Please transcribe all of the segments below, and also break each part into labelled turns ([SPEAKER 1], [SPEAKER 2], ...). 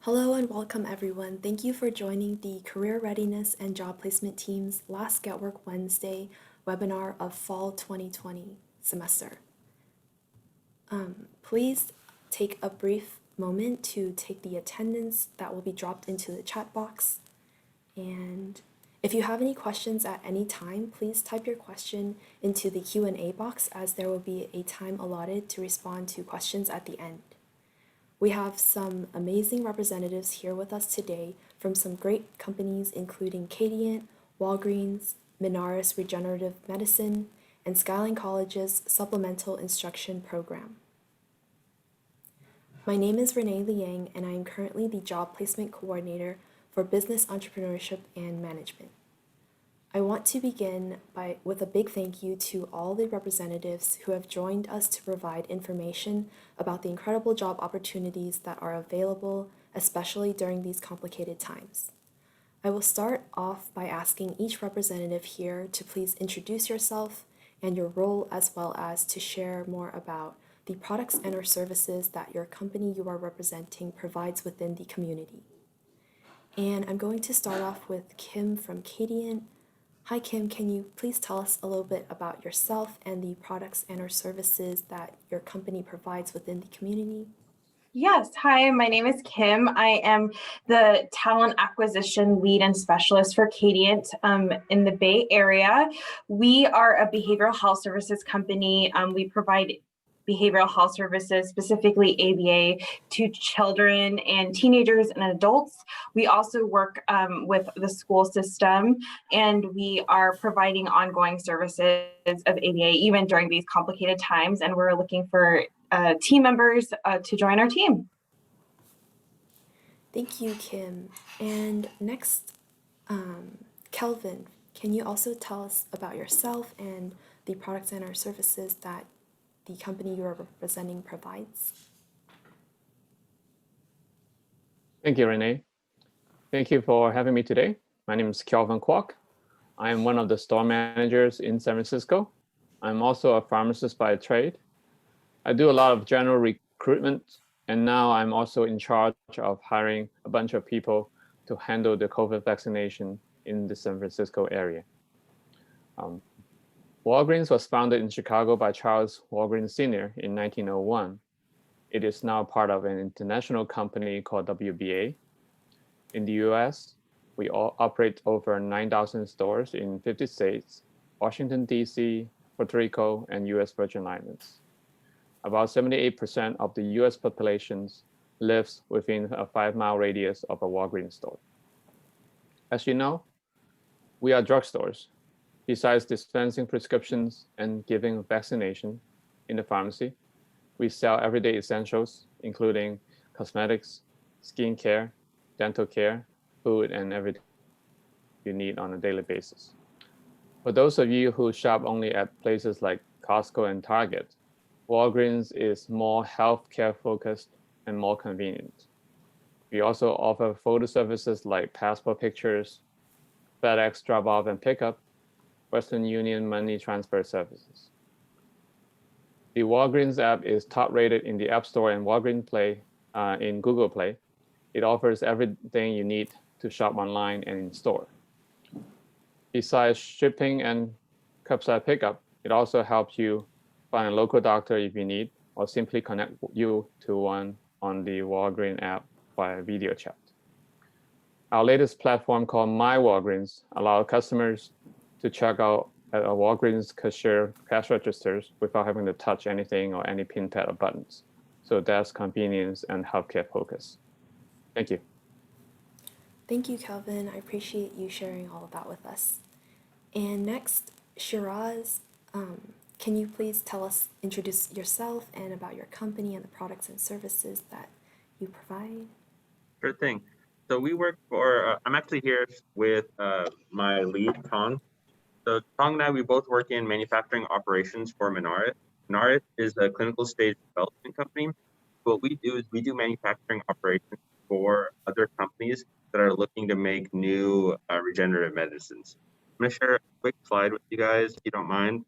[SPEAKER 1] Hello and welcome everyone. Thank you for joining the Career Readiness and Job Placement Team's last Get Work Wednesday webinar of Fall 2020 semester. Please take a brief moment to take the attendance that will be dropped into the chat box. And if you have any questions at any time, please type your question into the Q&A box as there will be a time allotted to respond to questions at the end. We have some amazing representatives here with us today from some great companies including Cadient, Walgreens, Minaris Regenerative Medicine, and Skyline College's Supplemental Instruction Program. My name is Renee Liang, and I am currently the Job Placement Coordinator for Business Entrepreneurship and Management. I want to begin with a big thank you to all the representatives who have joined us to provide information about the incredible job opportunities that are available, especially during these complicated times. I will start off by asking each representative here to please introduce yourself and your role, as well as to share more about the products and or services that your company you are representing provides within the community. And I'm going to start off with Kim from Cadient. Hi, Kim. Can you please tell us a little bit about yourself and the products and or services that your company provides within the community?
[SPEAKER 2] Yes. Hi, my name is Kim. I am the talent acquisition lead and specialist for Cadient in the Bay Area. We are a behavioral health services company. We provide behavioral health services, specifically ABA, to children and teenagers and adults. We also work with the school system, and we are providing ongoing services of ABA even during these complicated times, and we're looking for team members to join our team.
[SPEAKER 1] Thank you, Kim. And next, Kelvin, can you also tell us about yourself and the products and or services that the company you are representing provides?
[SPEAKER 3] Thank you, Renee. Thank you for having me today. My name is Kelvin Kwok. I am one of the store managers in San Francisco. I'm also a pharmacist by trade. I do a lot of general recruitment, and now I'm also in charge of hiring a bunch of people to handle the COVID vaccination in the San Francisco area. Walgreens was founded in Chicago by Charles Walgreens Sr. in 1901. It is now part of an international company called WBA. In the US, we operate over 9,000 stores in 50 states, Washington, D.C., Puerto Rico, and US Virgin Islands. About 78% of the US population lives within a 5-mile radius of a Walgreens store. As you know, we are drugstores. Besides dispensing prescriptions and giving vaccination in the pharmacy, we sell everyday essentials, including cosmetics, skincare, dental care, food, and everything you need on a daily basis. For those of you who shop only at places like Costco and Target, Walgreens is more healthcare focused and more convenient. We also offer photo services like passport pictures, FedEx drop-off and pickup, Western Union money transfer services. The Walgreens app is top rated in the App Store and Walgreens Play in Google Play. It offers everything you need to shop online and in store. Besides shipping and curbside pickup, it also helps you find a local doctor if you need, or simply connect you to one on the Walgreens app via video chat. Our latest platform called My Walgreens allows customers to check out at a Walgreens cashier cash registers without having to touch anything or any pin pad or buttons. So that's convenience and healthcare focus. Thank you.
[SPEAKER 1] Thank you, Kelvin. I appreciate you sharing all of that with us. And next, Shiraz, can you please introduce yourself and about your company and the products and services that you provide?
[SPEAKER 4] Sure thing. So we work for, I'm actually here with my lead, Tong. So Tong and I, we both work in manufacturing operations for Minaris. Minaris is a clinical stage development company. What we do is we do manufacturing operations for other companies that are looking to make new regenerative medicines. I'm going to share a quick slide with you guys, if you don't mind.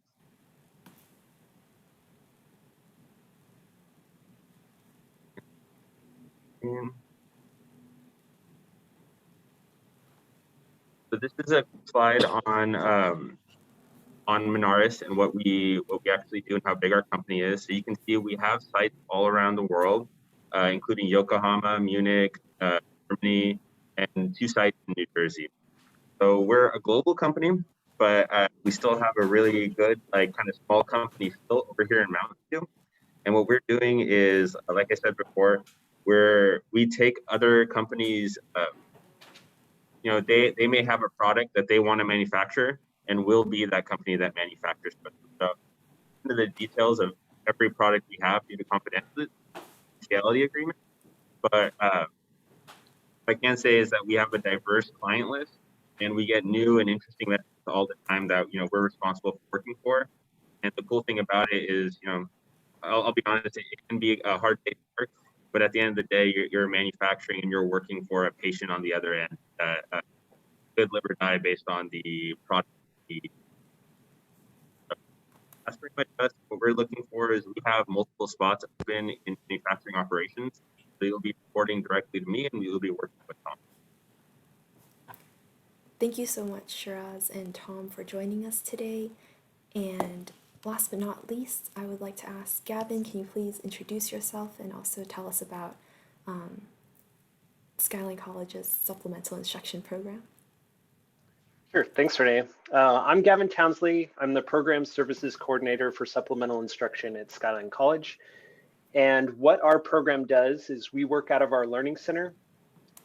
[SPEAKER 4] this is a slide on Minaris and what we actually do and how big our company is. So you can see we have sites all around the world, including Yokohama, Munich, Germany, and 2 sites in New Jersey. So we're a global company, but we still have a really good, like, kind of small company still over here in Mountain View. And what we're doing is, like I said before, we take other companies, you know, they may have a product that they want to manufacture, and we'll be that company that manufactures it. So into the details of every product we have due to confidentiality agreement, but I can say is that we have a diverse client list, and we get new and interesting messages all the time that, you know, we're responsible for working for. And the cool thing about it is, you know, I'll be honest, it can be a hard day to work, but at the end of the day, you're manufacturing and you're working for a patient on the other end that could live or die based on the product. That's pretty much us. What we're looking for is we have multiple spots open in manufacturing operations. So you'll be reporting directly to me, and we will be working with Tom.
[SPEAKER 1] Thank you so much, Shiraz and Tom, for joining us today. And last but not least, I would like to ask Gavin, can you please introduce yourself and also tell us about Skyline College's supplemental instruction program?
[SPEAKER 5] Sure, thanks, Renee. I'm Gavin Townsley. I'm the Program Services Coordinator for Supplemental Instruction at Skyline College. And what our program does is we work out of our Learning Center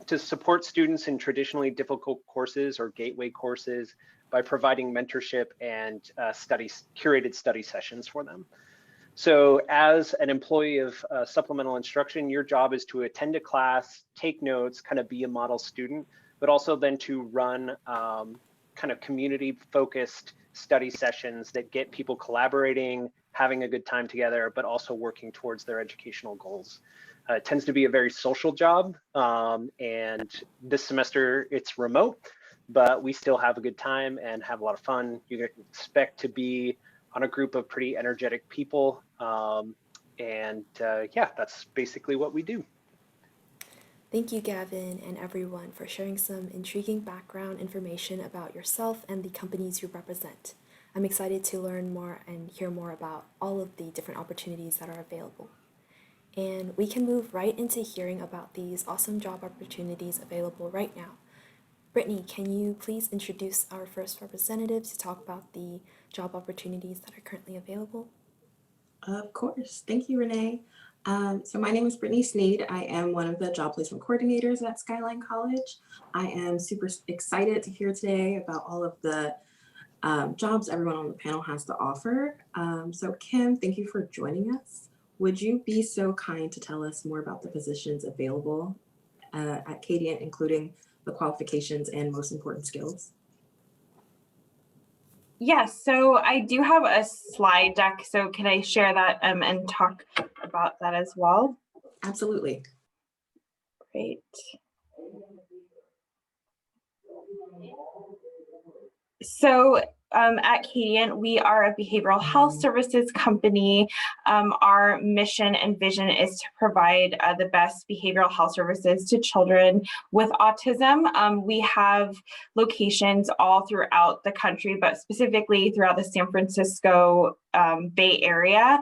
[SPEAKER 5] to support students in traditionally difficult courses or gateway courses by providing mentorship and curated study sessions for them. So as an employee of supplemental instruction, your job is to attend a class, take notes, kind of be a model student, but also then to run kind of community-focused study sessions that get people collaborating, having a good time together, but also working towards their educational goals. It tends to be a very social job, and this semester it's remote, but we still have a good time and have a lot of fun. You can expect to be on a group of pretty energetic people, yeah, that's basically what we do.
[SPEAKER 1] Thank you, Gavin, and everyone for sharing some intriguing background information about yourself and the companies you represent. I'm excited to learn more and hear more about all of the different opportunities that are available. And we can move right into hearing about these awesome job opportunities available right now. Brittany, can you please introduce our first representative to talk about the job opportunities that are currently available?
[SPEAKER 6] Of course. Thank you, Renee. So my name is Brittany Sneed. I am one of the job placement coordinators at Skyline College. I am super excited to hear today about all of the jobs everyone on the panel has to offer. So Kim, thank you for joining us. Would you be so kind to tell us more about the positions available at Cadient, including the qualifications and most important skills?
[SPEAKER 2] Yes, so I do have a slide deck, so can I share that and talk about that as well?
[SPEAKER 6] Absolutely.
[SPEAKER 2] Great. So at Cadient, we are a behavioral health services company. Our mission and vision is to provide the best behavioral health services to children with autism. We have locations all throughout the country, but specifically throughout the San Francisco Bay Area,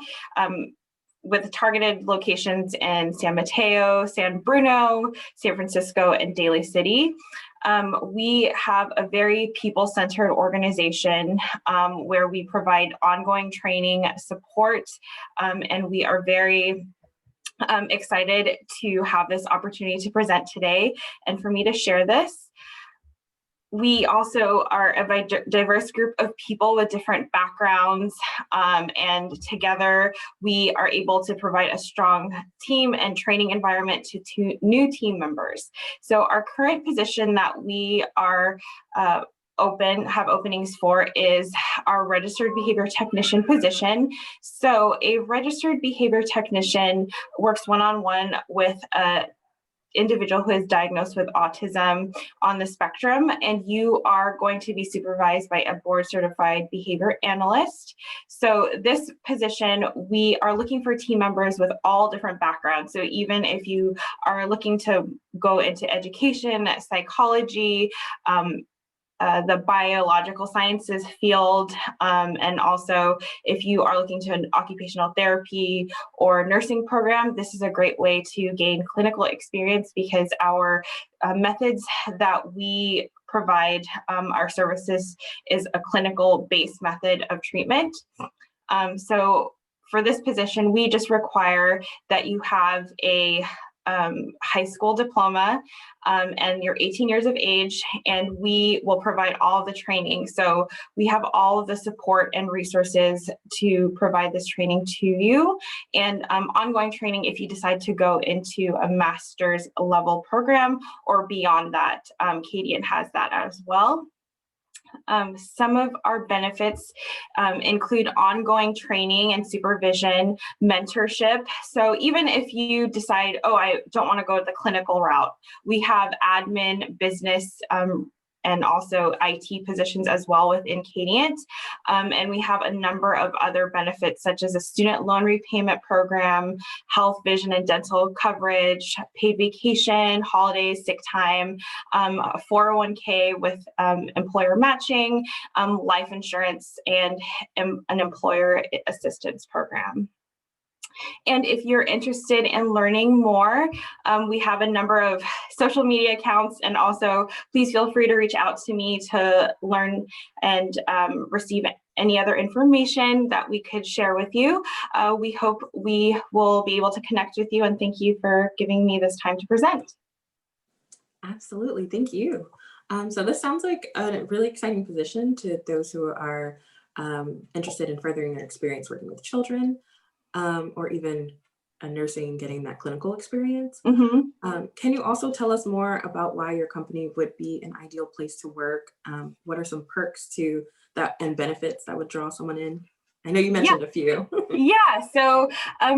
[SPEAKER 2] with targeted locations in San Mateo, San Bruno, San Francisco, and Daly City. We have a very people-centered organization where we provide ongoing training, support, and we are very excited to have this opportunity to present today and for me to share this. We also are a diverse group of people with different backgrounds, and together we are able to provide a strong team and training environment to new team members. So our current position that we are have openings for is our registered behavior technician position. So a registered behavior technician works one-on-one with a individual who is diagnosed with autism on the spectrum, and you are going to be supervised by a board certified behavior analyst. So this position, we are looking for team members with all different backgrounds. So even if you are looking to go into education, psychology, the biological sciences field, and also if you are looking to an occupational therapy or nursing program, this is a great way to gain clinical experience because our methods that we provide our services is a clinical based method of treatment. So for this position, we just require that you have a high school diploma and you're 18 years of age, and we will provide all of the training. So we have all of the support and resources to provide this training to you, and ongoing training if you decide to go into a master's level program or beyond that. Kadient has that as well. Some of our benefits include ongoing training and supervision, mentorship. So even if you decide, oh, I don't want to go the clinical route, we have admin, business, and also IT positions as well within Kadient. And we have a number of other benefits such as a student loan repayment program, health, vision, and dental coverage, paid vacation, holidays, sick time, a 401k with employer matching, life insurance, and an employer assistance program. And if you're interested in learning more, we have a number of social media accounts, and also please feel free to reach out to me to learn and receive any other information that we could share with you. We hope we will be able to connect with you, and thank you for giving me this time to present.
[SPEAKER 6] Absolutely, thank you. So this sounds like a really exciting position to those who are interested in furthering their experience working with children, or even nursing and getting that clinical experience.
[SPEAKER 2] Mm-hmm.
[SPEAKER 6] Can you also tell us more about why your company would be an ideal place to work? What are some perks to that and benefits that would draw someone in? I know you mentioned a few.
[SPEAKER 2] Yeah, so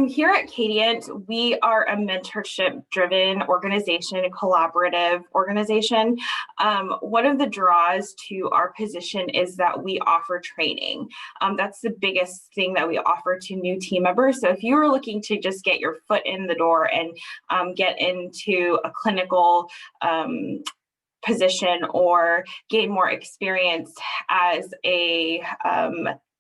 [SPEAKER 2] here at Kadient, we are a mentorship-driven organization, a collaborative organization. One of the draws to our position is that we offer training. That's the biggest thing that we offer to new team members. So if you are looking to just get your foot in the door and get into a clinical position or gain more experience as a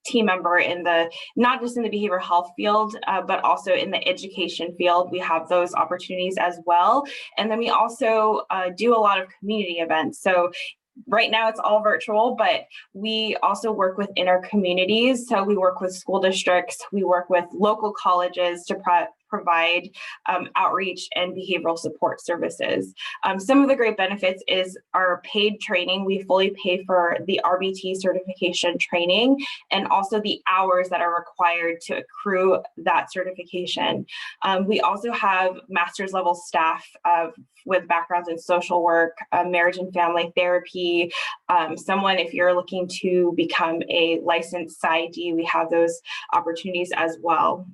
[SPEAKER 2] team member in the, not just in the behavioral health field, but also in the education field, we have those opportunities as well. And then we also do a lot of community events. So right now it's all virtual, but we also work within our communities. So we work with school districts, we work with local colleges to provide outreach and behavioral support services. Some of the great benefits is our paid training. We fully pay for the RBT certification training and also the hours that are required to accrue that certification. We also have master's level staff with backgrounds in social work, marriage and family therapy. Someone, if you're looking to become a licensed PsyD, we have those opportunities as well.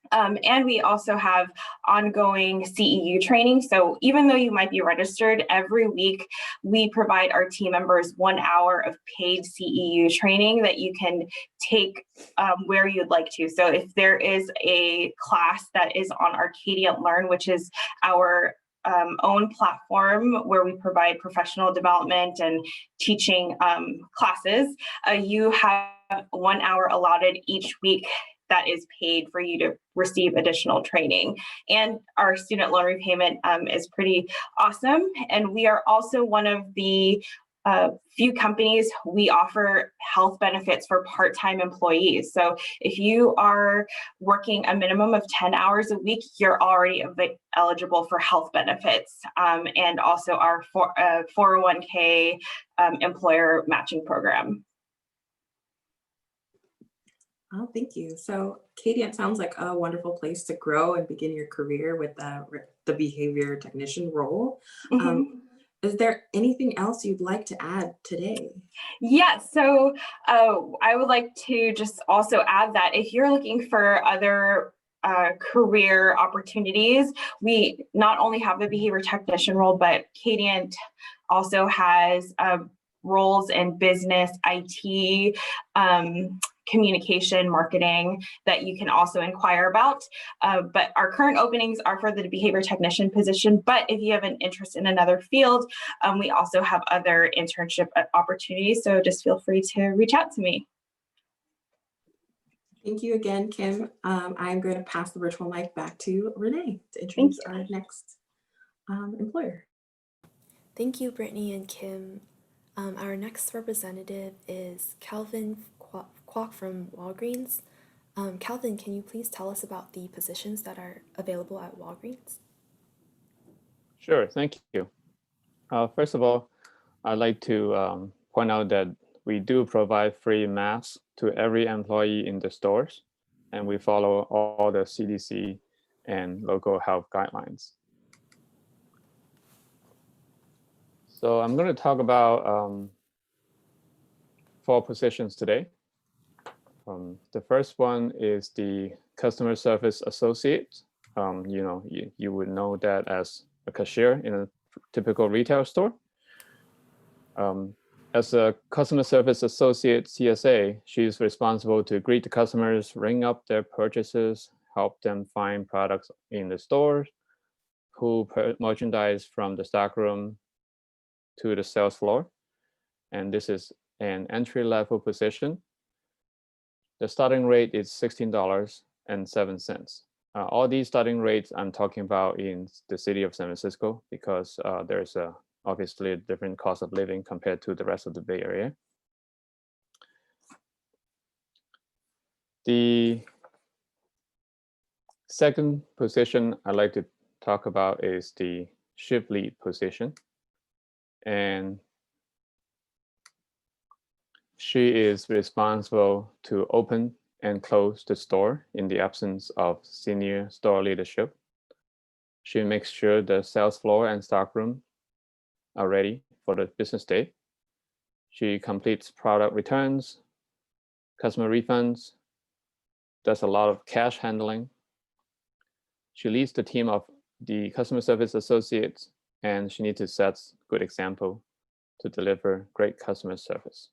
[SPEAKER 2] And we also have ongoing CEU training. So even though you might be registered, every week we provide our team members 1 hour of paid CEU training that you can take where you'd like to. So if there is a class that is on our Kadient Learn, which is our own platform where we provide professional development and teaching classes, you have 1 hour allotted each week that is paid for you to receive additional training. And our student loan repayment is pretty awesome. And we are also one of the few companies we offer health benefits for part-time employees. So if you are working a minimum of 10 hours a week, you're already eligible for health benefits, and also our 401k employer matching program.
[SPEAKER 6] Oh, thank you. So Kadient sounds like a wonderful place to grow and begin your career with the behavior technician role.
[SPEAKER 2] Mm-hmm.
[SPEAKER 6] Is there anything else you'd like to add today?
[SPEAKER 2] Yeah, so I would like to just also add that if you're looking for other career opportunities, we not only have the behavior technician role, but Kadient also has roles in business, IT, communication, marketing that you can also inquire about. But our current openings are for the behavior technician position. But if you have an interest in another field, we also have other internship opportunities. So just feel free to reach out to me.
[SPEAKER 6] Thank you again, Kim. I'm going to pass the virtual mic back to Renee to introduce our next employer.
[SPEAKER 1] Thank you, Brittany and Kim. Our next representative is Calvin Kwok from Walgreens. Calvin, can you please tell us about the positions that are available at Walgreens?
[SPEAKER 3] Sure, thank you. First of all, I'd like to point out that we do provide free masks to every employee in the stores, and we follow all the CDC and local health guidelines. So I'm going to talk about 4 positions today. The first one is the customer service associate. You would know that as a cashier in a typical retail store. As a customer service associate CSA, she's responsible to greet the customers, ring up their purchases, help them find products in the stores, pull merchandise from the stockroom to the sales floor. And this is an entry-level position. The starting rate is $16.07. All these starting rates I'm talking about in the city of San Francisco because there's obviously a different cost of living compared to the rest of the Bay Area. The second position I'd like to talk about is the shift lead position. And she is responsible to open and close the store in the absence of senior store leadership. She makes sure the sales floor and stockroom are ready for the business day. She completes product returns, customer refunds, does a lot of cash handling. She leads the team of the customer service associates, and she needs to set good example to deliver great customer service.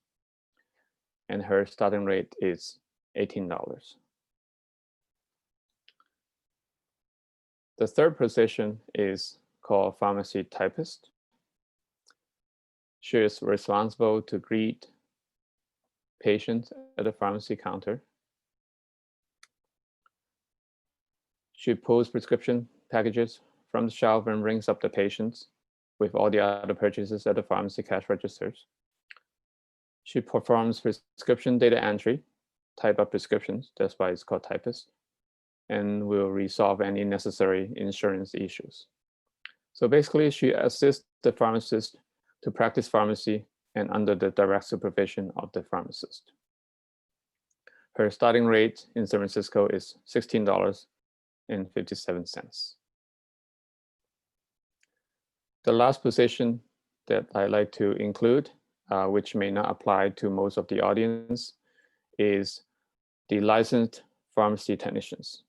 [SPEAKER 3] And her starting rate is $18. The third position is called pharmacy typist. She is responsible to greet patients at the pharmacy counter. She pulls prescription packages from the shelf and rings up the patients with all the other purchases at the pharmacy cash registers. She performs prescription data entry, type up prescriptions, that's why it's called typist, and will resolve any necessary insurance issues. So basically, she assists the pharmacist to practice pharmacy and under the direct supervision of the pharmacist. Her starting rate in San Francisco is $16.57. The last position that I like to include, which may not apply to most of the audience, is the licensed pharmacy technicians.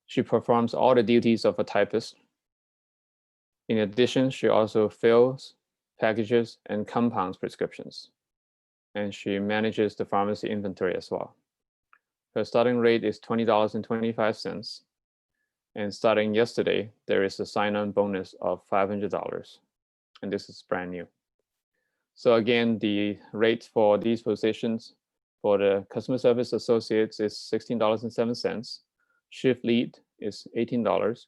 [SPEAKER 3] She performs all the duties of a typist. In addition, she also fills, packages, and compounds prescriptions. And she manages the pharmacy inventory as well. Her starting rate is $20.25. And starting yesterday, there is a sign-on bonus of $500. And this is brand new. So again, the rate for these positions for the customer service associates is $16.07. Shift lead is $18.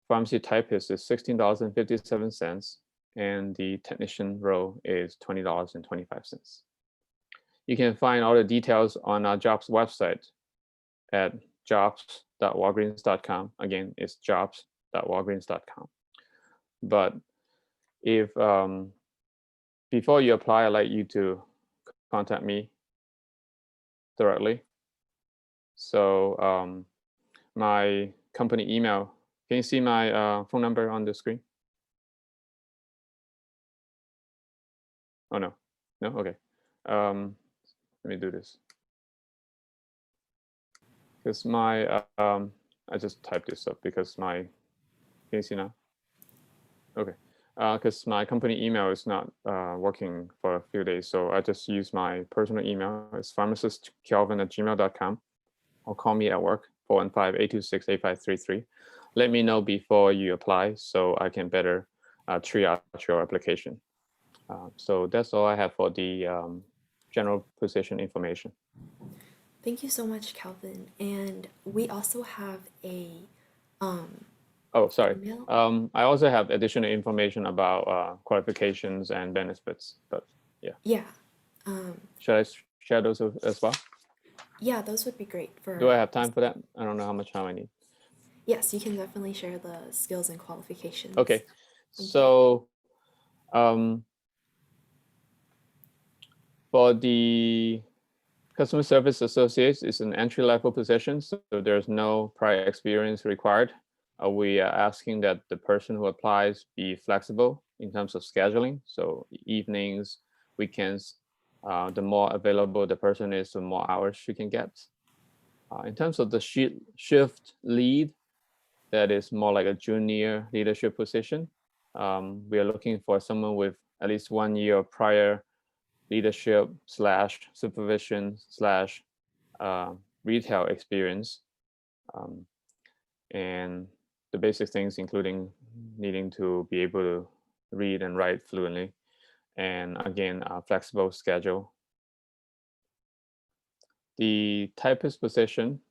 [SPEAKER 3] Pharmacy typist is $16.57. And the technician role is $20.25. You can find all the details on our jobs website at jobs.walgreens.com. Again, it's jobs.walgreens.com. But if before you apply, I'd like you to contact me directly. So my company email, can you see my phone number on the screen? Oh, no, no, okay. Let me do this. Because my, I just typed this up because my, can you see now? Okay. because my company email is not working for a few days. So I just use my personal email. It's pharmacistkelvin@gmail.com, or call me at work, 415-826-8533. Let me know before you apply so I can better triage your application. So that's all I have for the general position information.
[SPEAKER 1] Thank you so much, Calvin. And we also have a
[SPEAKER 3] Oh, sorry.
[SPEAKER 1] email.
[SPEAKER 3] I also have additional information about qualifications and benefits, but
[SPEAKER 1] Yeah.
[SPEAKER 3] should I share those as well?
[SPEAKER 1] Yeah, those would be great for.
[SPEAKER 3] Do I have time for that? I don't know how much time I need.
[SPEAKER 1] Yes, you can definitely share the skills and qualifications.
[SPEAKER 3] Okay,
[SPEAKER 1] Thank
[SPEAKER 3] so for the customer service associates, it's an entry-level position, so there's no prior experience required. We are asking that the person who applies be flexible in terms of scheduling. So evenings, weekends, the more available the person is, the more hours she can get. In terms of the shift lead, that is more like a junior leadership position. We are looking for someone with at least 1 year of prior leadership / supervision / retail experience. And the basic things including needing to be able to read and write fluently, and again, a flexible schedule. The typist position,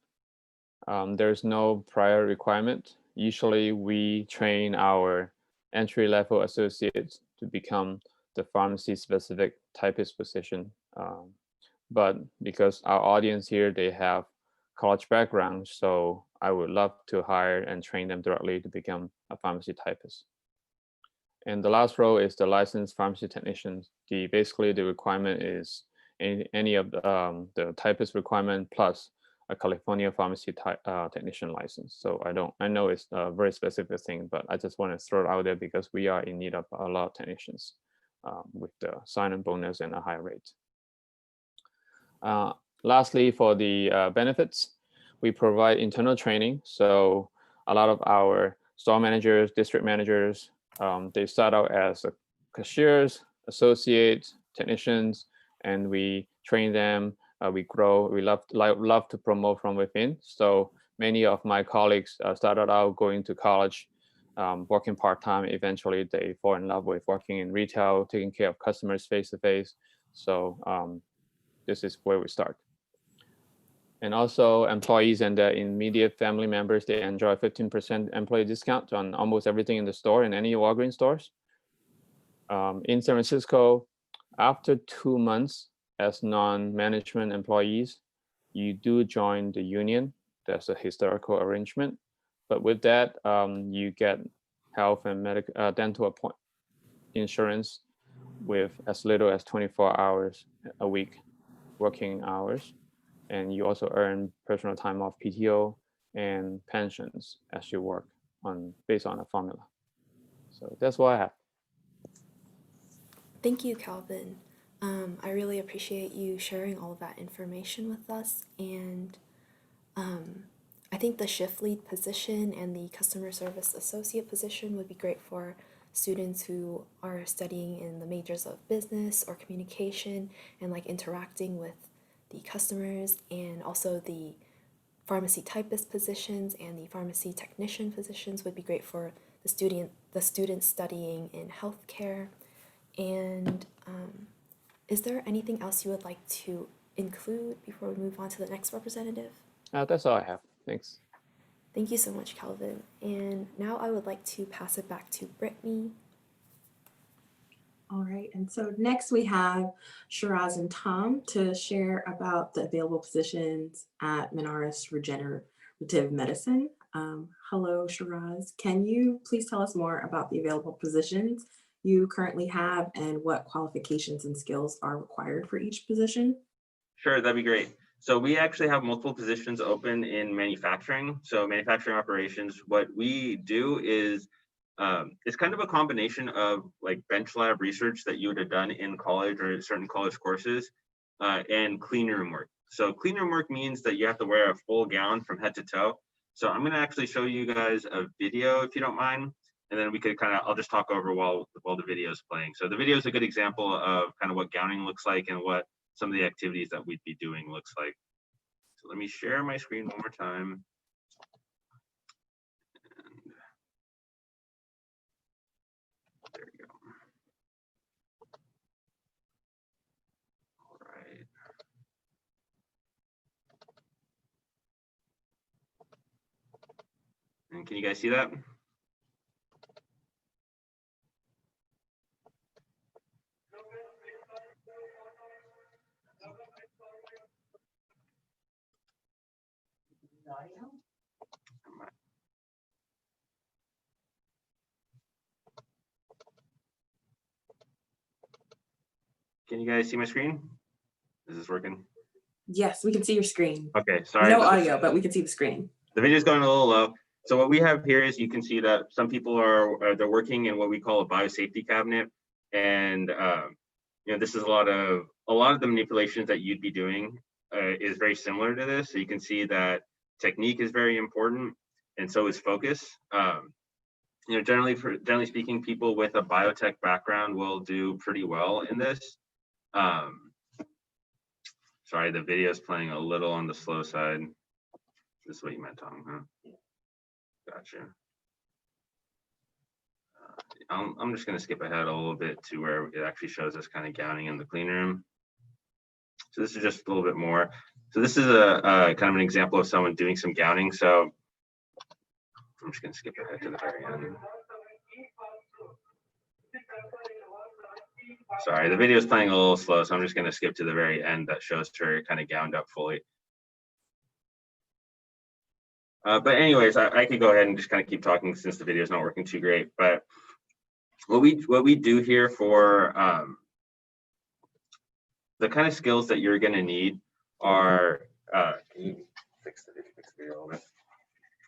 [SPEAKER 3] there's no prior requirement. Usually we train our entry-level associates to become the pharmacy-specific typist position. But because our audience here, they have college background, so I would love to hire and train them directly to become a pharmacy typist. And the last role is the licensed pharmacy technician. Basically the requirement is any of the typist requirement plus a California pharmacy technician license. So I know it's a very specific thing, but I just want to throw it out there because we are in need of a lot of technicians with the sign-on bonus and a higher rate. Lastly, for the benefits, we provide internal training. So a lot of our store managers, district managers, they start out as cashiers, associates, technicians, and we train them. We grow. We love to promote from within. So many of my colleagues started out going to college, working part-time. Eventually, they fall in love with working in retail, taking care of customers face-to-face. So this is where we start. And also employees and their immediate family members, they enjoy 15% employee discount on almost everything in the store, in any Walgreens stores. In San Francisco, after 2 months as non-management employees, you do join the union. That's a historical arrangement. But with that, you get health and dental insurance with as little as 24 hours a week working hours. And you also earn personal time off, PTO, and pensions as you work based on a formula. So that's what I have.
[SPEAKER 1] Thank you, Calvin. I really appreciate you sharing all of that information with us. And I think the shift lead position and the customer service associate position would be great for students who are studying in the majors of business or communication and like interacting with the customers, and also the pharmacy typist positions and the pharmacy technician positions would be great for the students studying in healthcare. And is there anything else you would like to include before we move on to the next representative?
[SPEAKER 3] That's all I have. Thanks.
[SPEAKER 1] Thank you so much, Calvin. And now I would like to pass it back to Brittany.
[SPEAKER 6] All right, and so next we have Shiraz and Tom to share about the available positions at Minaris Regenerative Medicine. Hello, Shiraz. Can you please tell us more about the available positions you currently have and what qualifications and skills are required for each position?
[SPEAKER 4] Sure, that'd be great. So we actually have multiple positions open in manufacturing. So manufacturing operations, what we do is it's kind of a combination of like bench lab research that you would have done in college or certain college courses and clean room work. So clean room work means that you have to wear a full gown from head to toe. So I'm going to actually show you guys a video if you don't mind. and then we could I'll just talk over while the video is playing. So the video is a good example of kind of what gowning looks like and what some of the activities that we'd be doing looks like. So let me share my screen one more time. And there we go. All right. And can you guys see that? Can you guys see my screen? Is this working?
[SPEAKER 6] Yes, we can see your screen.
[SPEAKER 4] Okay, sorry.
[SPEAKER 6] No audio, but we can see the screen.
[SPEAKER 4] The video is going a little low. So what we have here is you can see that some people they're working in what we call a biosafety cabinet, and this is a lot of the manipulations that you'd be doing is very similar to this. So you can see that technique is very important, and so is focus. Generally speaking, people with a biotech background will do pretty well in this. Sorry, the video is playing a little on the slow side. This is what you meant, Tom, huh? Gotcha. I'm just going to skip ahead a little bit to where it actually shows us kind of gowning in the clean room. So this is just a little bit more. So this is a kind of an example of someone doing some gowning. So I'm just going to skip ahead to the very end. Sorry, the video is playing a little slow, so I'm just going to skip to the very end that shows her kind of gowned up fully. But anyways, I could go ahead and just kind of keep talking since the video is not working too great. But what we do here for the kind of skills that you're going to need are, can you fix the video a little bit?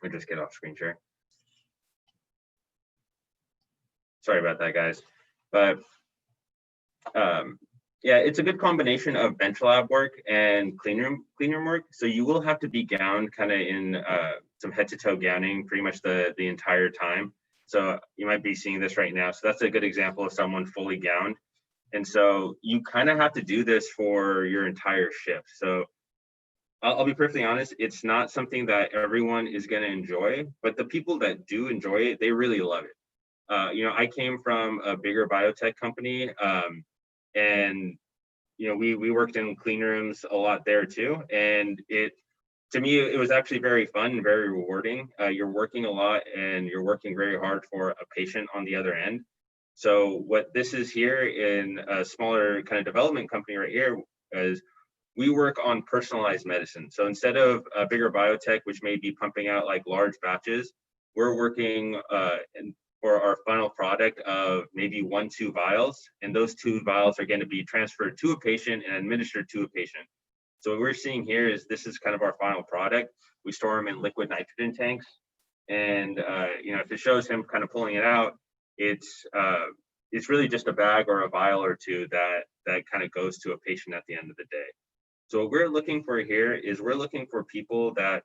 [SPEAKER 4] Let me just get off screen share. Sorry about that, guys. But yeah, it's a good combination of bench lab work and clean room work. So you will have to be gowned kind of in some head to toe gowning pretty much the entire time. So you might be seeing this right now. So that's a good example of someone fully gowned. And so you kind of have to do this for your entire shift. So I'll be perfectly honest, it's not something that everyone is going to enjoy, but the people that do enjoy it, they really love it. I came from a bigger biotech company, and we worked in clean rooms a lot there too. And to me, it was actually very fun and very rewarding. You're working a lot and you're working very hard for a patient on the other end. So what this is here in a smaller kind of development company right here is we work on personalized medicine. So instead of a bigger biotech, which may be pumping out like large batches, we're working for our final product of maybe 1-2 vials, and those 2 vials are going to be transferred to a patient and administered to a patient. So what we're seeing here is this is kind of our final product. We store them in liquid nitrogen tanks, and if it shows him kind of pulling it out, it's really just a bag or a vial or 2 that kind of goes to a patient at the end of the day. So what we're looking for here is we're looking for people that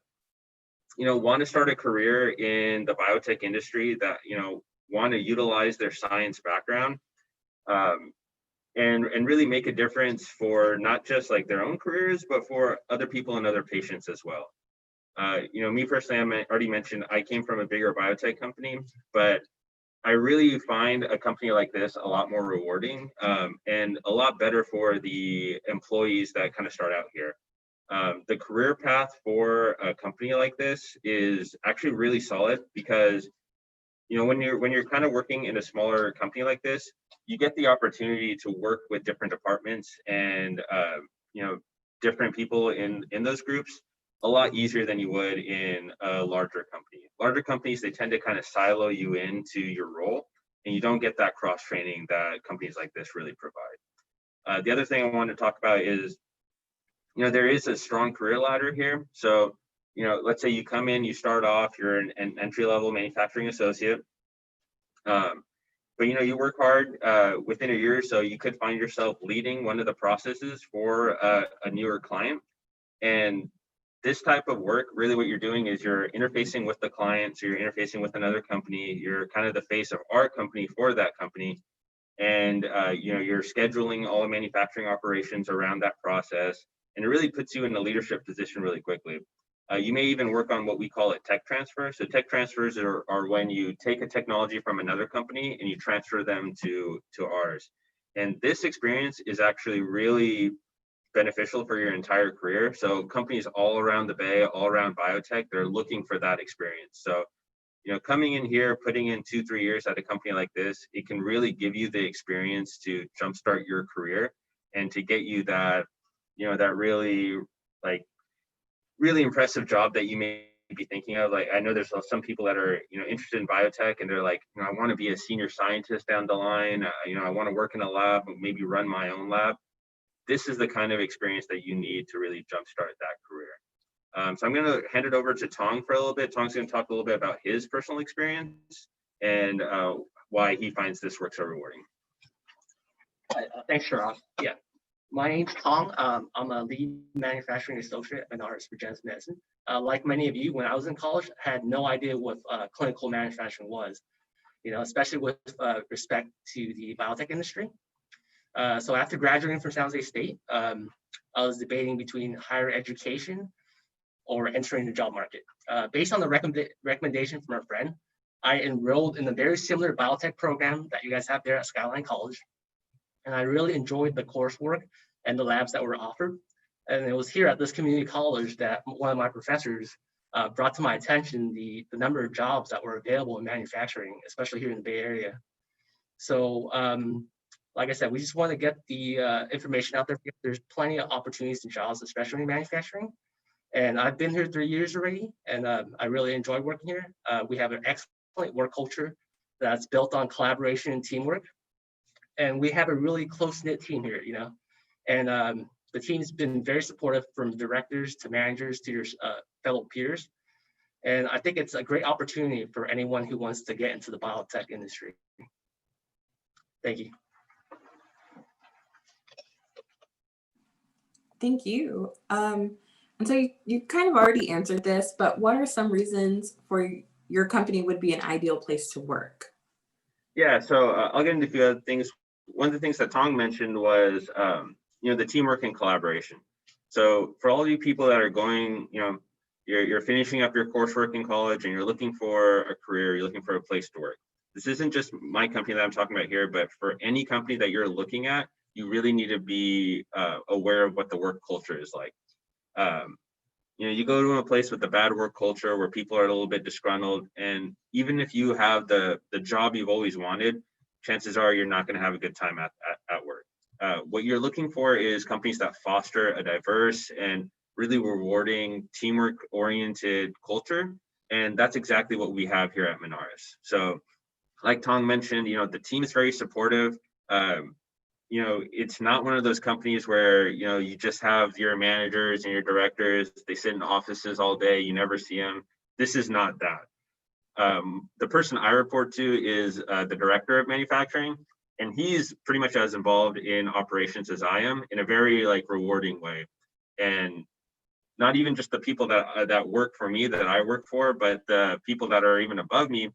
[SPEAKER 4] want to start a career in the biotech industry, that want to utilize their science background and really make a difference for not just like their own careers, but for other people and other patients as well. Me personally, I already mentioned I came from a bigger biotech company, but I really find a company like this a lot more rewarding and a lot better for the employees that kind of start out here. The career path for a company like this is actually really solid because when you're kind of working in a smaller company like this, you get the opportunity to work with different departments and different people in those groups a lot easier than you would in a larger company. Larger companies, they tend to kind of silo you into your role, and you don't get that cross training that companies like this really provide. The other thing I want to talk about is there is a strong career ladder here. So let's say you come in, you start off, you're an entry-level manufacturing associate, but you work hard. Within a year or so, you could find yourself leading one of the processes for a newer client, and this type of work, really what you're doing is you're interfacing with the client. So you're interfacing with another company. You're kind of the face of our company for that company. And you're scheduling all the manufacturing operations around that process. And it really puts you in a leadership position really quickly. You may even work on what we call a tech transfer. So tech transfers are when you take a technology from another company and you transfer them to ours. And this experience is actually really beneficial for your entire career. So companies all around the Bay, all around biotech, they're looking for that experience. So, coming in here, putting in 2-3 years at a company like this, it can really give you the experience to jumpstart your career and to get you that, that really like really impressive job that you may be thinking of. Like, I know there's some people that are, interested in biotech and they're like, I want to be a senior scientist down the line. I want to work in a lab, maybe run my own lab. This is the kind of experience that you need to really jumpstart that career. So I'm going to hand it over to Tong for a little bit. Tong's going to talk a little bit about his personal experience and why he finds this work so rewarding.
[SPEAKER 7] Thanks, Sharaf. Yeah, my name's Tong. I'm a lead manufacturing associate at Menards Regenerative Medicine. Like many of you, when I was in college, I had no idea what clinical manufacturing was, especially with respect to the biotech industry. So after graduating from San Jose State, I was debating between higher education or entering the job market. Based on the recommendation from a friend, I enrolled in a very similar biotech program that you guys have there at Skyline College. And I really enjoyed the coursework and the labs that were offered. And it was here at this community college that one of my professors brought to my attention the number of jobs that were available in manufacturing, especially here in the Bay Area. So like I said, we just want to get the information out there. There's plenty of opportunities and jobs, especially in manufacturing. And I've been here 3 years already, and I really enjoy working here. We have an excellent work culture that's built on collaboration and teamwork. And we have a really close-knit team here, and the team's been very supportive, from directors to managers to your fellow peers. And I think it's a great opportunity for anyone who wants to get into the biotech industry. Thank you.
[SPEAKER 6] Thank you. And so you kind of already answered this, but what are some reasons for your company would be an ideal place to work?
[SPEAKER 4] Yeah, so I'll get into a few other things. One of the things that Tong mentioned was, the teamwork and collaboration. So for all of you people that are going, you're finishing up your coursework in college and you're looking for a career, you're looking for a place to work. This isn't just my company that I'm talking about here, but for any company that you're looking at, you really need to be aware of what the work culture is like. You go to a place with a bad work culture where people are a little bit disgruntled, and even if you have the job you've always wanted, chances are you're not going to have a good time at work. What you're looking for is companies that foster a diverse and really rewarding, teamwork-oriented culture, and that's exactly what we have here at Menards. So, like Tong mentioned, the team is very supportive. It's not one of those companies where, you just have your managers and your directors, they sit in offices all day, you never see them. This is not that. The person I report to is the director of manufacturing, and he's pretty much as involved in operations as I am, in a very rewarding way. And not even just the people that work for me, that I work for, but the people that are even above me.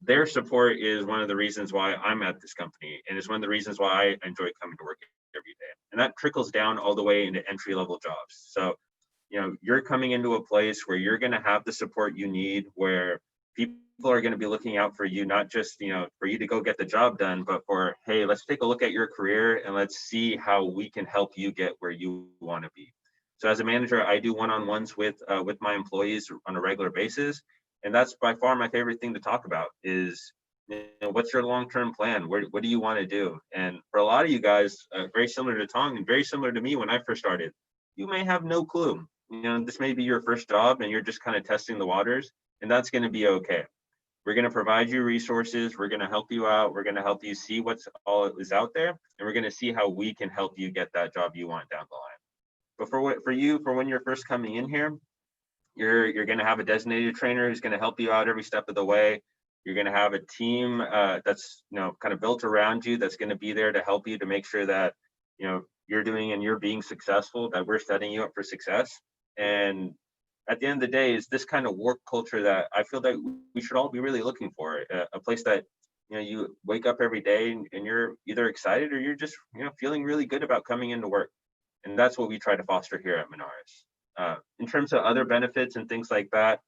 [SPEAKER 4] Their support is one of the reasons why I'm at this company, and it's one of the reasons why I enjoy coming to work every day. And that trickles down all the way into entry-level jobs. So, you're coming into a place where you're going to have the support you need, where people are going to be looking out for you, not just, for you to go get the job done, but for, hey, let's take a look at your career and let's see how we can help you get where you want to be. So as a manager, I do one-on-ones with my employees on a regular basis. And that's by far my favorite thing to talk about is, what's your long-term plan? What do you want to do? And for a lot of you guys, very similar to Tong and very similar to me when I first started, you may have no clue. This may be your first job and you're just kind of testing the waters, and that's going to be okay. We're going to provide you resources. We're going to help you out. We're going to help you see what's all is out there, and we're going to see how we can help you get that job you want down the line. But for when you're first coming in here, you're going to have a designated trainer who's going to help you out every step of the way. You're going to have a team that's kind of built around you, that's going to be there to help you, to make sure that you're doing and you're being successful, that we're setting you up for success. And at the end of the day, is this kind of work culture that I feel that we should all be really looking for. A place that, you wake up every day and you're either excited or you're just, feeling really good about coming into work. And that's what we try to foster here at Menards. In terms of other benefits and things like that,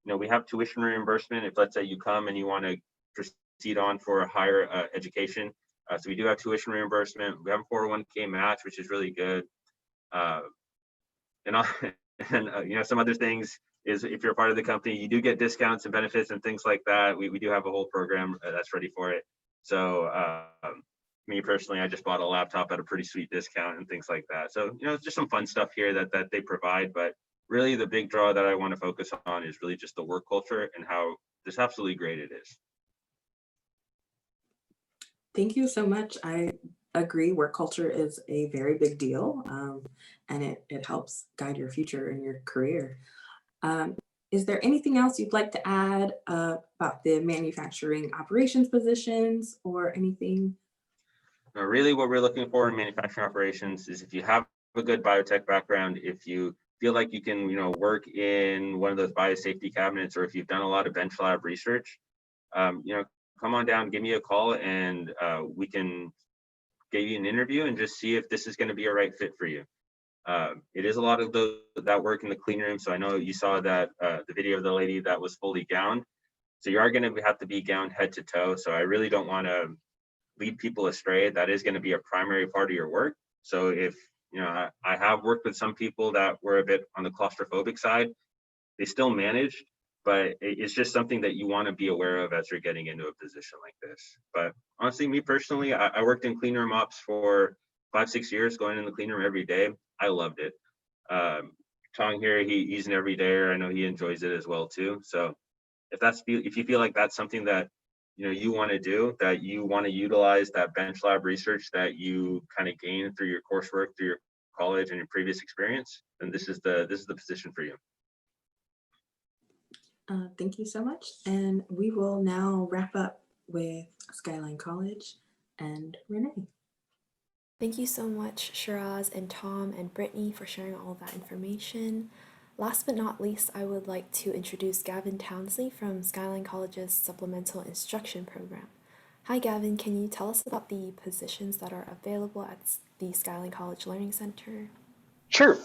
[SPEAKER 4] we have tuition reimbursement if, let's say, you come and you want to proceed on for a higher education. So we do have tuition reimbursement. We have a 401k match, which is really good. And some other things is if you're part of the company, you do get discounts and benefits and things like that. We do have a whole program that's ready for it. So me personally, I just bought a laptop at a pretty sweet discount and things like that. So, just some fun stuff here that they provide. But really the big draw that I want to focus on is really just the work culture and how just absolutely great it is.
[SPEAKER 6] Thank you so much. I agree. Work culture is a very big deal, and it helps guide your future and your career. Is there anything else you'd like to add about the manufacturing operations positions or anything?
[SPEAKER 4] Really what we're looking for in manufacturing operations is if you have a good biotech background, if you feel like you can, work in one of those biosafety cabinets, or if you've done a lot of bench lab research, come on down, give me a call, and we can get you an interview and just see if this is going to be a right fit for you. It is a lot of that work in the clean room. So I know you saw that the video of the lady that was fully gowned. So you are going to have to be gowned head to toe. So I really don't want to lead people astray. That is going to be a primary part of your work. So if, I have worked with some people that were a bit on the claustrophobic side, they still managed, but it's just something that you want to be aware of as you're getting into a position like this. But honestly, me personally, I worked in clean room ops for 5-6 years, going in the clean room every day. I loved it. Tong here, he's an everydayer. I know he enjoys it as well too. So if you feel like that's something that you want to do, that you want to utilize that bench lab research that you kind of gain through your coursework, through your college and your previous experience, then this is the position for you.
[SPEAKER 6] Thank you so much. And we will now wrap up with Skyline College and Renee.
[SPEAKER 1] Thank you so much, Shiraz and Tom and Brittany, for sharing all that information. Last but not least, I would like to introduce Gavin Townsley from Skyline College's Supplemental Instruction Program. Hi, Gavin. Can you tell us about the positions that are available at the Skyline College Learning Center?
[SPEAKER 5] Sure.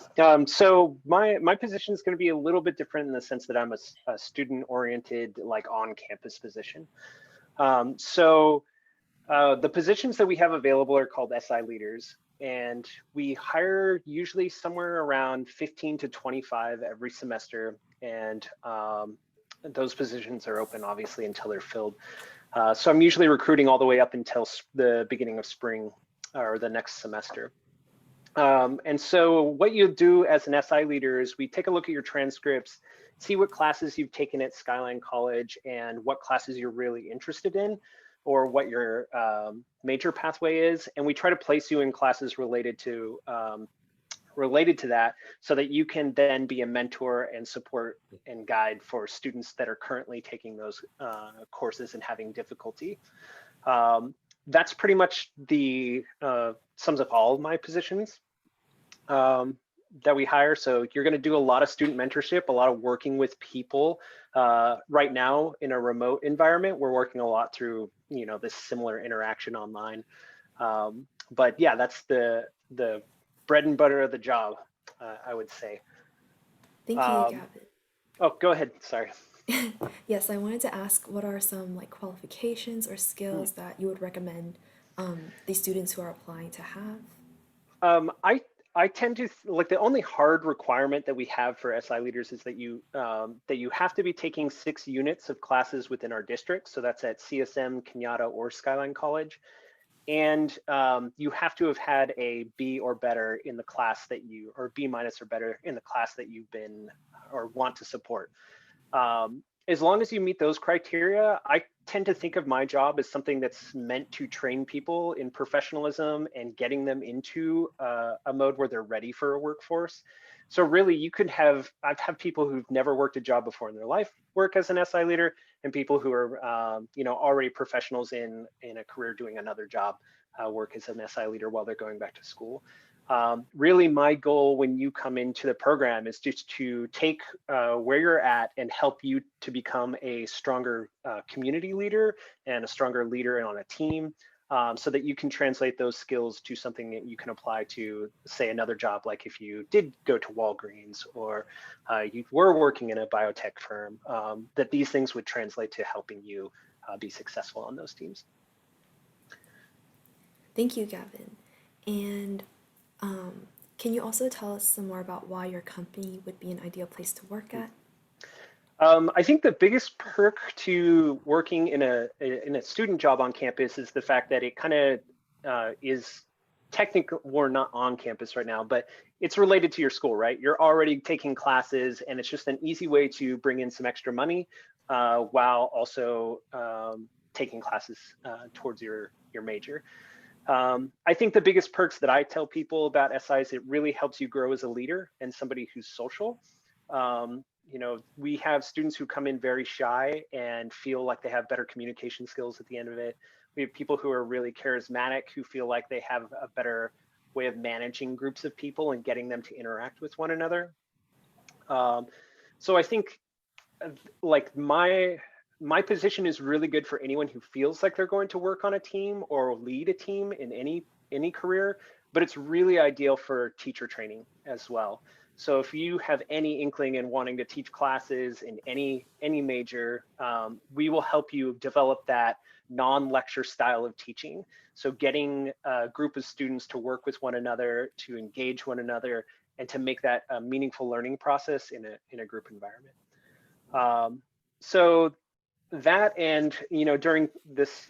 [SPEAKER 5] So my position is going to be a little bit different in the sense that I'm a student-oriented, like on-campus position. The positions that we have available are called SI leaders, and we hire usually somewhere around 15 to 25 every semester, and those positions are open obviously until they're filled. So I'm usually recruiting all the way up until the beginning of spring or the next semester. And so what you do as an SI leader is we take a look at your transcripts, see what classes you've taken at Skyline College and what classes you're really interested in, or what your major pathway is, and we try to place you in classes related to that, so that you can then be a mentor and support and guide for students that are currently taking those courses and having difficulty. That's pretty much the sums up all of my positions that we hire. So you're going to do a lot of student mentorship, a lot of working with people. Right now in a remote environment, we're working a lot through, this similar interaction online. But yeah, that's the bread and butter of the job, I would say.
[SPEAKER 1] Thank you, Gavin.
[SPEAKER 5] Oh, go ahead. Sorry.
[SPEAKER 1] Yes, I wanted to ask, what are some qualifications or skills that you would recommend the students who are applying to have?
[SPEAKER 5] I tend to the only hard requirement that we have for SI leaders is that you have to be taking 6 units of classes within our district. So that's at CSM, Kenyatta, or Skyline College. And you have to have had a B or better in the class that or B- or better in the class that you've been or want to support. As long as you meet those criteria, I tend to think of my job as something that's meant to train people in professionalism and getting them into a mode where they're ready for a workforce. So really, I've had people who've never worked a job before in their life work as an SI leader, and people who are already professionals in a career doing another job work as an SI leader while they're going back to school. Really, my goal when you come into the program is just to take where you're at and help you to become a stronger community leader and a stronger leader on a team, so that you can translate those skills to something that you can apply to, say, another job, like if you did go to Walgreens or you were working in a biotech firm, that these things would translate to helping you be successful on those teams.
[SPEAKER 1] Thank you, Gavin. And can you also tell us some more about why your company would be an ideal place to work at?
[SPEAKER 5] I think the biggest perk to working in a student job on campus is the fact that it kind of is technically, we're not on campus right now, but it's related to your school, right? You're already taking classes, and it's just an easy way to bring in some extra money while also taking classes towards your major. I think the biggest perks that I tell people about SI is it really helps you grow as a leader and somebody who's social. You know, we have students who come in very shy and feel like they have better communication skills at the end of it. We have people who are really charismatic who feel like they have a better way of managing groups of people and getting them to interact with one another. So I think like my position is really good for anyone who feels like they're going to work on a team or lead a team in any career, but it's really ideal for teacher training as well. So if you have any inkling in wanting to teach classes in any major, we will help you develop that non-lecture style of teaching. So getting a group of students to work with one another, to engage one another, and to make that a meaningful learning process in a group environment. So that, and during this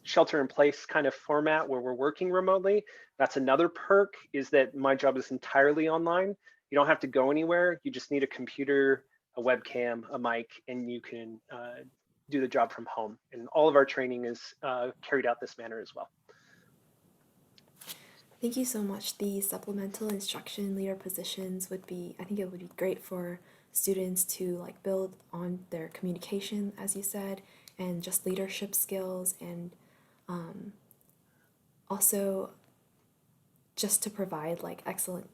[SPEAKER 5] shelter in place kind of format where we're working remotely, that's another perk, is that my job is entirely online. You don't have to go anywhere. You just need a computer, a webcam, a mic, and you can do the job from home. And all of our training is carried out this manner as well.
[SPEAKER 1] Thank you so much. The supplemental instruction leader positions would be, I think it would be great for students to like build on their communication, as you said, and just leadership skills, and also just to provide like excellent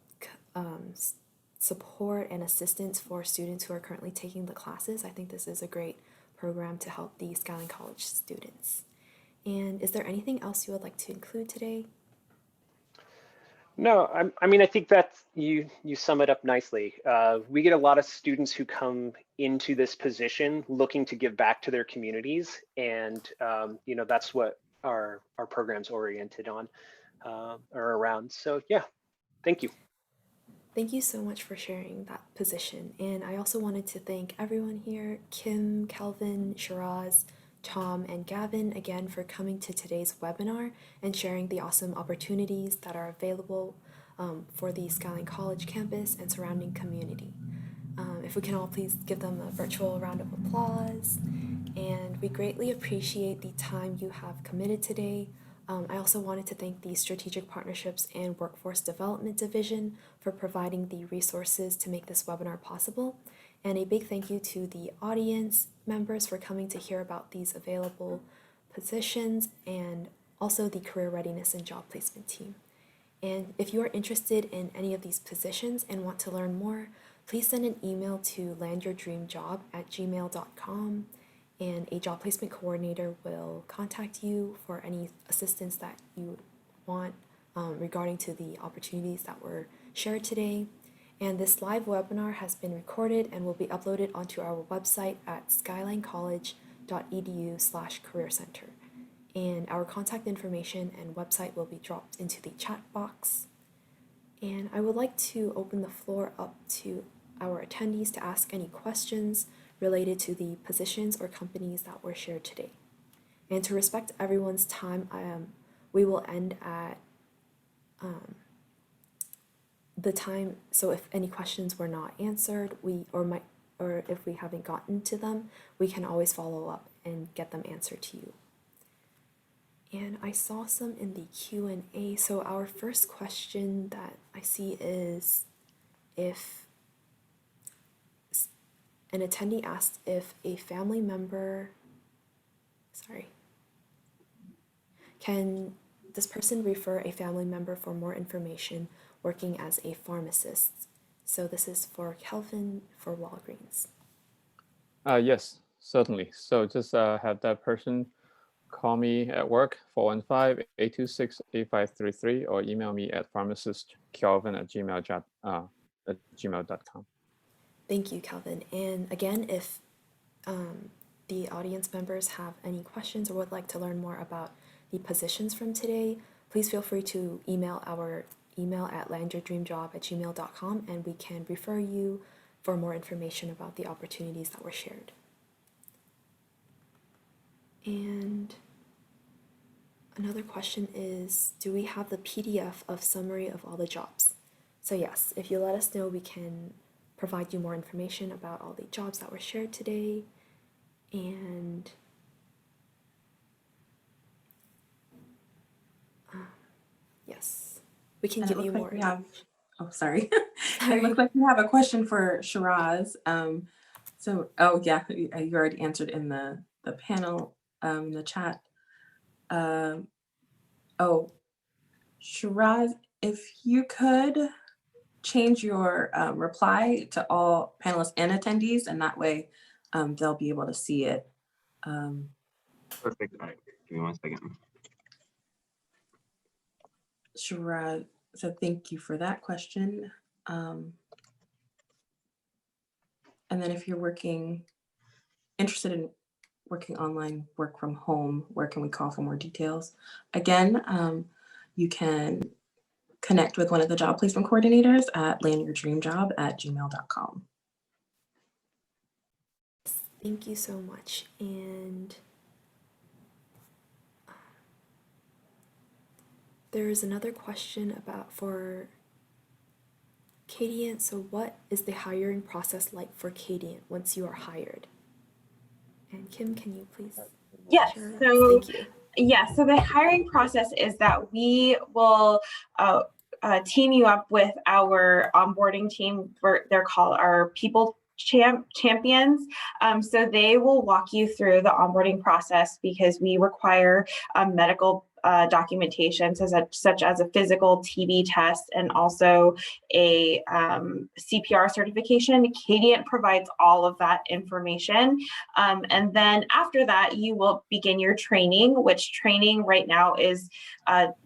[SPEAKER 1] support and assistance for students who are currently taking the classes. I think this is a great program to help the Skyline College students. And is there anything else you would like to include today?
[SPEAKER 5] No, I mean, I think that you sum it up nicely. We get a lot of students who come into this position looking to give back to their communities, and that's what our program's oriented on or around. So yeah, thank you.
[SPEAKER 1] Thank you so much for sharing that position. And I also wanted to thank everyone here, Kim, Calvin, Shiraz, Tom, and Gavin, again for coming to today's webinar and sharing the awesome opportunities that are available for the Skyline College campus and surrounding community. If we can all please give them a virtual round of applause. And we greatly appreciate the time you have committed today. I also wanted to thank the Strategic Partnerships and Workforce Development Division for providing the resources to make this webinar possible. And a big thank you to the audience members for coming to hear about these available positions, and also the Career Readiness and Job Placement team. And if you are interested in any of these positions and want to learn more, please send an email to landyourdreamjob@gmail.com, and a job placement coordinator will contact you for any assistance that you want regarding to the opportunities that were shared today. And this live webinar has been recorded and will be uploaded onto our website at skylinecollege.edu/career-center. And our contact information and website will be dropped into the chat box. And I would like to open the floor up to our attendees to ask any questions related to the positions or companies that were shared today. And to respect everyone's time, we will end at the time. So if any questions were not answered, or if we haven't gotten to them, we can always follow up and get them answered to you. And I saw some in the Q&A. So our first question that I see is, if an attendee asked if a family member, can this person refer a family member for more information working as a pharmacist? So this is for Kelvin for Walgreens.
[SPEAKER 3] Yes, certainly. So just have that person call me at work, 415-826-8533, or email me at pharmacistkelvin@gmail.com.
[SPEAKER 1] Thank you, Kelvin. And again, if the audience members have any questions or would like to learn more about the positions from today, please feel free to email our email at landyourdreamjob@gmail.com, and we can refer you for more information about the opportunities that were shared. And another question is, do we have the PDF of summary of all the jobs? So yes, if you let us know, we can provide you more information about all the jobs that were shared today. And yes, we can
[SPEAKER 6] And
[SPEAKER 1] give
[SPEAKER 6] it
[SPEAKER 1] you
[SPEAKER 6] looks
[SPEAKER 1] more.
[SPEAKER 6] like we have, oh, sorry.
[SPEAKER 1] Sorry.
[SPEAKER 6] It looks like we have a question for Shiraz. So, oh yeah, you already answered in the panel, the chat. Oh, Shiraz, if you could change your reply to all panelists and attendees, and that way they'll be able to see it.
[SPEAKER 4] Perfect. All right, give me 1 second.
[SPEAKER 6] Shiraz, so thank you for that question. And then if you're interested in working online, work from home, where can we call for more details? Again, you can connect with one of the job placement coordinators at landyourdreamjob@gmail.com.
[SPEAKER 1] Thank you so much. And there is another question for Cadient. So what is the hiring process like for Cadient once you are hired? And Kim, can you please
[SPEAKER 2] Yes.
[SPEAKER 1] share?
[SPEAKER 2] So
[SPEAKER 1] Thank you.
[SPEAKER 2] yeah, so the hiring process is that we will team you up with our onboarding team. They're called our people champions. So they will walk you through the onboarding process because we require medical documentation, such as a physical TB test and also a CPR certification. Cadient provides all of that information. And then after that, you will begin your training, which training right now is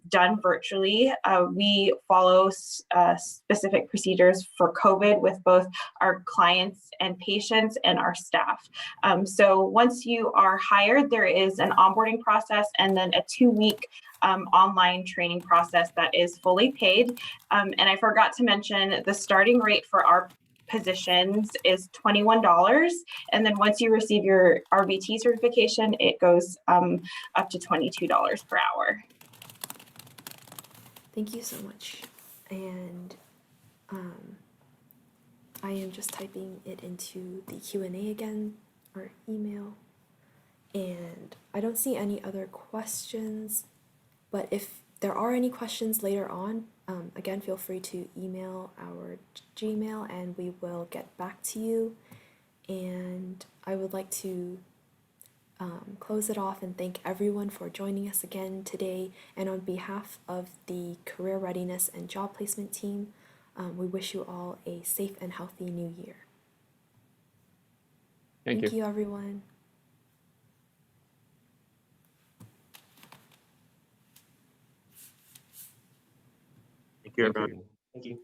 [SPEAKER 2] done virtually. We follow specific procedures for COVID with both our clients and patients and our staff. So once you are hired, there is an onboarding process and then a 2-week online training process that is fully paid. And I forgot to mention the starting rate for our positions is $21. And then once you receive your RBT certification, it goes up to $22 per hour.
[SPEAKER 1] Thank you so much. And I am just typing it into the Q&A again, or email. And I don't see any other questions, but if there are any questions later on, again, feel free to email our Gmail and we will get back to you. And I would like to close it off and thank everyone for joining us again today. And on behalf of the Career Readiness and Job Placement team, we wish you all a safe and healthy new year. Thank you, everyone.
[SPEAKER 4] Thank you, everyone.
[SPEAKER 7] Thank you.